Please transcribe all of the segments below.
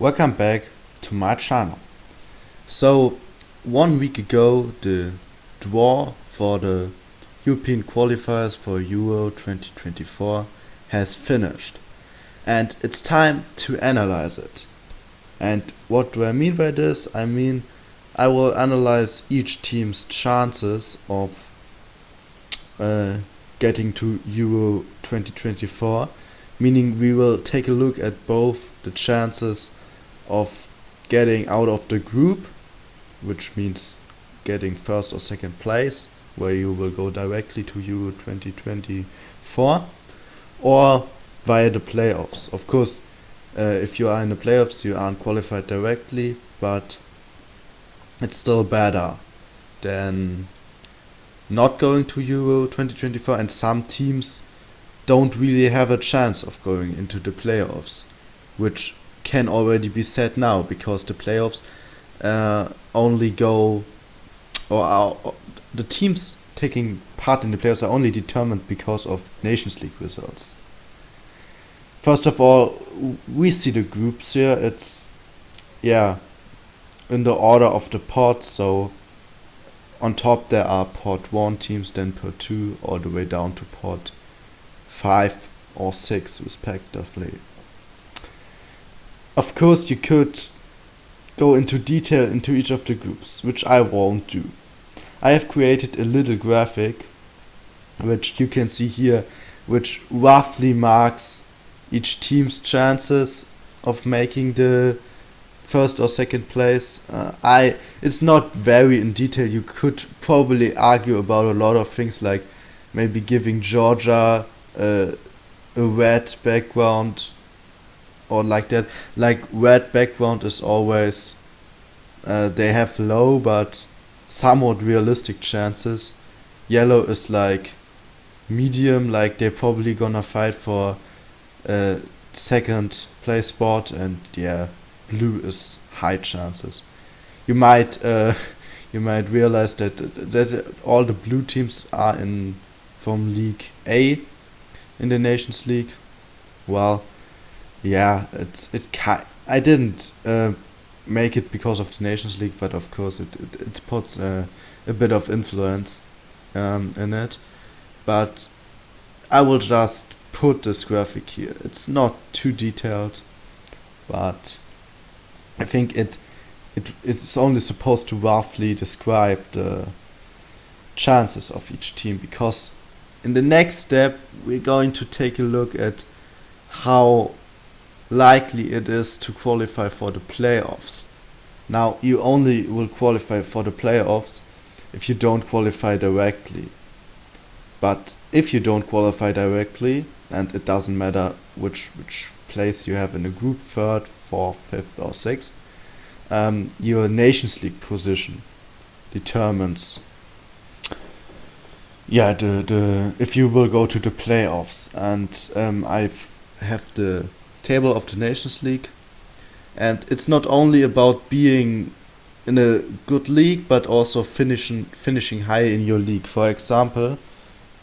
Welcome back to my channel. So, 1 week ago, the draw for the European Qualifiers for Euro 2024 has finished, and it's time to analyze it. And what do I mean by this? I mean, I will analyze each team's chances of getting to Euro 2024, meaning we will take a look at both the chances of getting out of the group, which means getting first or second place, where you will go directly to Euro 2024, or via the playoffs. Of course, if you are in the playoffs, you aren't qualified directly, but it's still better than not going to Euro 2024, and some teams don't really have a chance of going into the playoffs, which can already be said now, because the playoffs only go, the teams taking part in the playoffs are only determined because of Nations League results. First of all, we see the groups here. It's in the order of the pot. So on top there are pot 1 teams, then pot 2, all the way down to pot 5 or 6 respectively. Of course, you could go into detail into each of the groups, which I won't do. I have created a little graphic, which you can see here, which roughly marks each team's chances of making the first or second place. It's not very in detail. You could probably argue about a lot of things, like maybe giving Georgia a red background, or like that. Like, red background is always, they have low but somewhat realistic chances. Yellow is like medium, like they're probably gonna fight for a second place spot, and blue is high chances. You might realize that all the blue teams are from League A in the Nations League. Well, I didn't make it because of the Nations League, but of course it puts a bit of influence in it. But I will just put this graphic here. It's not too detailed, but I think it's only supposed to roughly describe the chances of each team, because in the next step we're going to take a look at how likely it is to qualify for the playoffs. Now, you only will qualify for the playoffs if you don't qualify directly. But if you don't qualify directly, and it doesn't matter which place you have in the group, 3rd, 4th, 5th or 6th, your Nations League position determines if you will go to the playoffs. And I have the table of the Nations League, and it's not only about being in a good league, but also finishing high in your league. For example,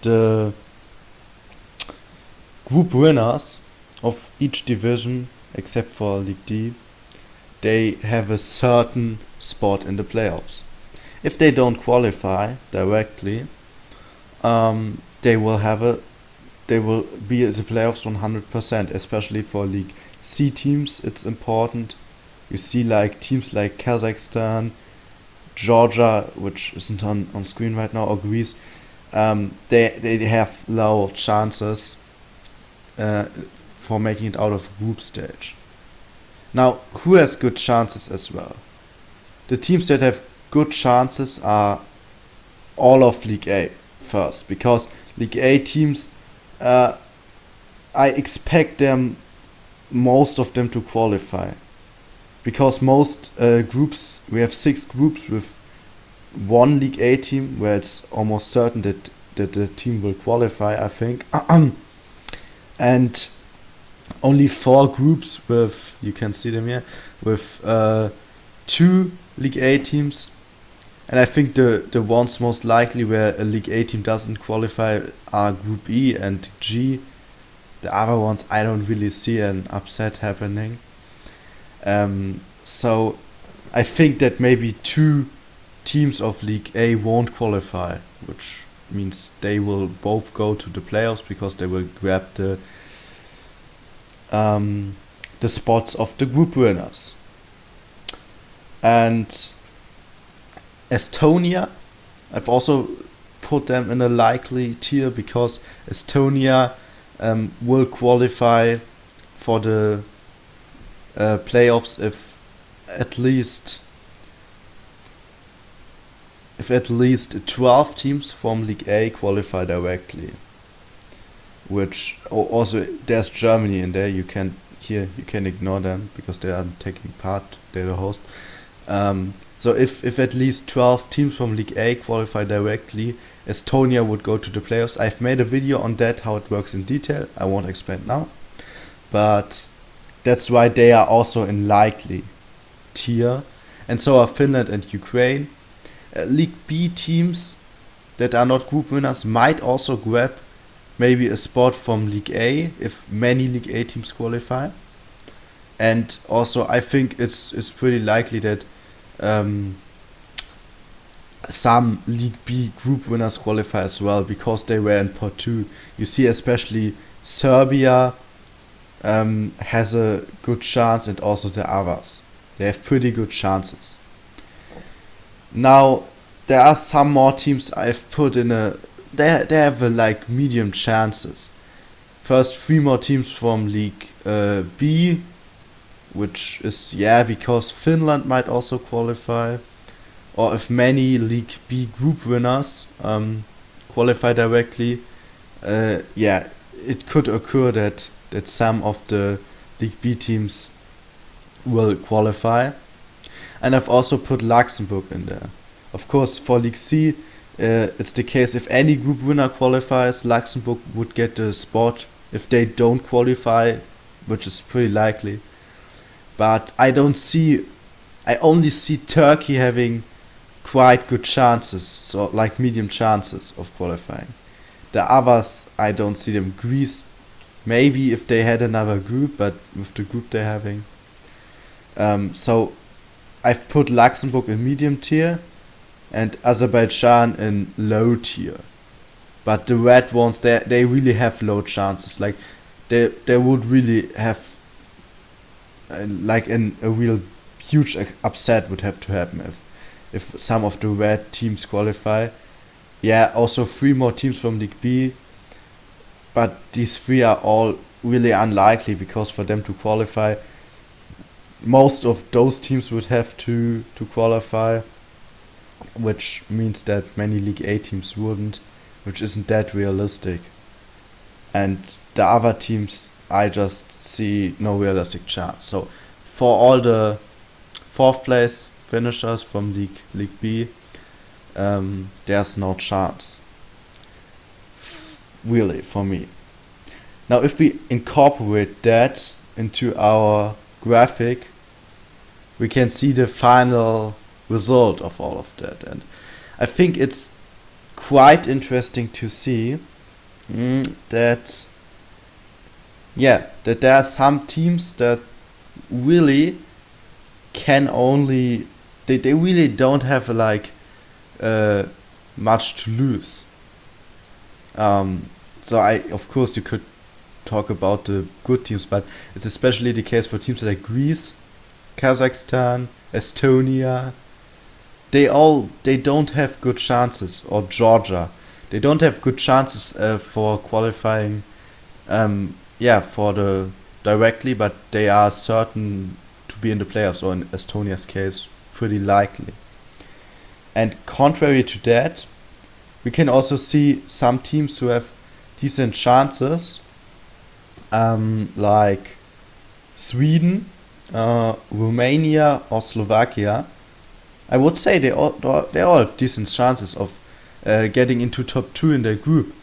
the group winners of each division, except for League D, they have a certain spot in the playoffs. If they don't qualify directly, they will be at the playoffs 100%, especially for League C teams. It's important. You see, like, teams like Kazakhstan, Georgia, which isn't on screen right now, or Greece, they have low chances for making it out of group stage. Now, who has good chances as well? The teams that have good chances are all of League A first, because League A teams, I expect most of them to qualify, because most groups, we have 6 groups with 1 League A team, where it's almost certain that the team will qualify, I think. And only 4 groups with, you can see them here, with 2 League A teams. And I think the ones most likely where a League A team doesn't qualify are Group E and G. The other ones, I don't really see an upset happening. So I think that maybe 2 teams of League A won't qualify, which means they will both go to the playoffs because they will grab the spots of the group winners. And Estonia, I've also put them in a likely tier because Estonia will qualify for the playoffs at least if at least 12 teams from League A qualify directly. Which also there's Germany in there. You can ignore them because they aren't taking part. They're the host. So if at least 12 teams from League A qualify directly, Estonia would go to the playoffs. I've made a video on that, how it works in detail. I won't explain now. But that's why they are also in likely tier. And so are Finland and Ukraine. League B teams that are not group winners might also grab maybe a spot from League A if many League A teams qualify. And also I think it's pretty likely that some League B group winners qualify as well because they were in pot 2. You see especially Serbia has a good chance, and also the others. They have pretty good chances. Now there are some more teams I've put in they have like medium chances. First, 3 more teams from League B, which is because Finland might also qualify, or if many League B group winners qualify directly, it could occur that some of the League B teams will qualify. And I've also put Luxembourg in there. Of course, for League C, it's the case if any group winner qualifies, Luxembourg would get the spot. If they don't qualify, which is pretty likely. But I only see Turkey having quite good chances, so like medium chances of qualifying. The others, I don't see them. Greece, maybe if they had another group, but with the group they're having. So I've put Luxembourg in medium tier and Azerbaijan in low tier. But the red ones, they really have low chances. Like they would really have a real huge upset would have to happen if some of the red teams qualify. Yeah, also 3 more teams from League B, but these 3 are all really unlikely because for them to qualify, most of those teams would have to qualify, which means that many League A teams wouldn't, which isn't that realistic. And the other teams, I just see no realistic chance. So for all the 4th place finishers from League B, there's no chance, really, for me. Now if we incorporate that into our graphic, we can see the final result of all of that, and I think it's quite interesting to see that there are some teams that really can only they really don't have much to lose. So of course you could talk about the good teams, but it's especially the case for teams like Greece, Kazakhstan, Estonia. They don't have good chances, or Georgia. They don't have good chances for qualifying for the directly, but they are certain to be in the playoffs, or in Estonia's case, pretty likely. And contrary to that, we can also see some teams who have decent chances, like Sweden, Romania, or Slovakia. I would say they all have decent chances of getting into top 2 in their group,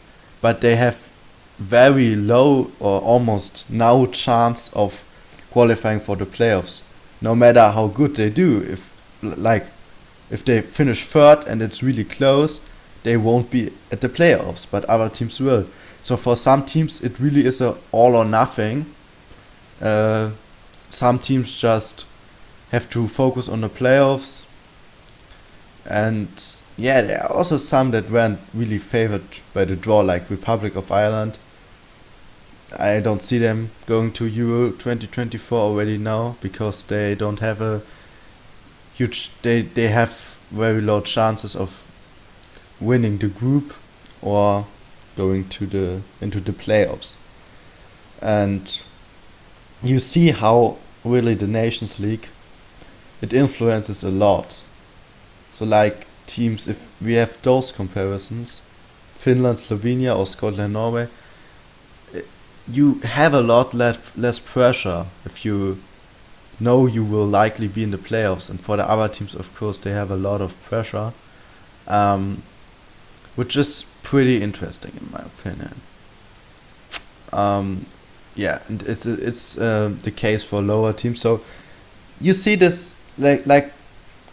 but they have very low or almost no chance of qualifying for the playoffs, no matter how good they do. If they finish 3rd and it's really close, they won't be at the playoffs, but other teams will. So for some teams it really is a all or nothing, some teams just have to focus on the playoffs, and yeah, there are also some that weren't really favored by the draw, like Republic of Ireland. I don't see them going to Euro 2024 already now, because they don't have a huge, they have very low chances of winning the group or going to the into the playoffs. And you see how really the Nations League, it influences a lot. So like teams, if we have those comparisons, Finland, Slovenia, or Scotland, Norway, you have a lot less pressure if you know you will likely be in the playoffs. And for the other teams, of course, they have a lot of pressure, um, which is pretty interesting in my opinion. Um, yeah, and it's the case for lower teams. So you see this like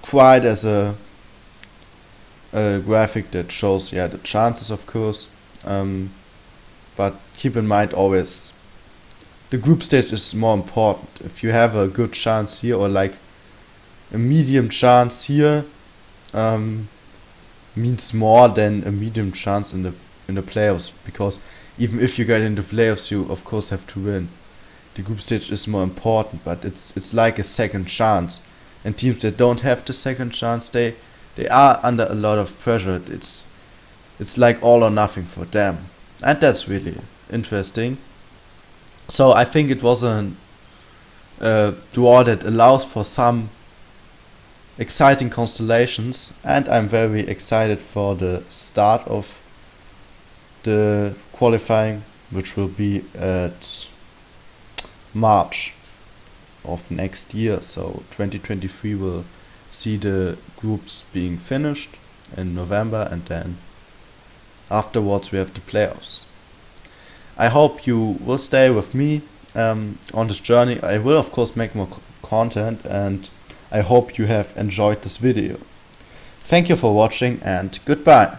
quite as a graphic that shows, yeah, the chances, of course. But keep in mind always, the group stage is more important. If you have a good chance here, or like a medium chance here, um, means more than a medium chance in the playoffs, because even if you get into playoffs, you of course have to win. The group stage is more important, but it's like a second chance. And teams that don't have the second chance, they are under a lot of pressure. It's like all or nothing for them, and that's really interesting. So I think it was a draw that allows for some exciting constellations, and I'm very excited for the start of the qualifying, which will be at March of next year. So 2023 will see the groups being finished in November, and then afterwards we have the playoffs. I hope you will stay with me on this journey. I will of course make more content, and I hope you have enjoyed this video. Thank you for watching, and goodbye.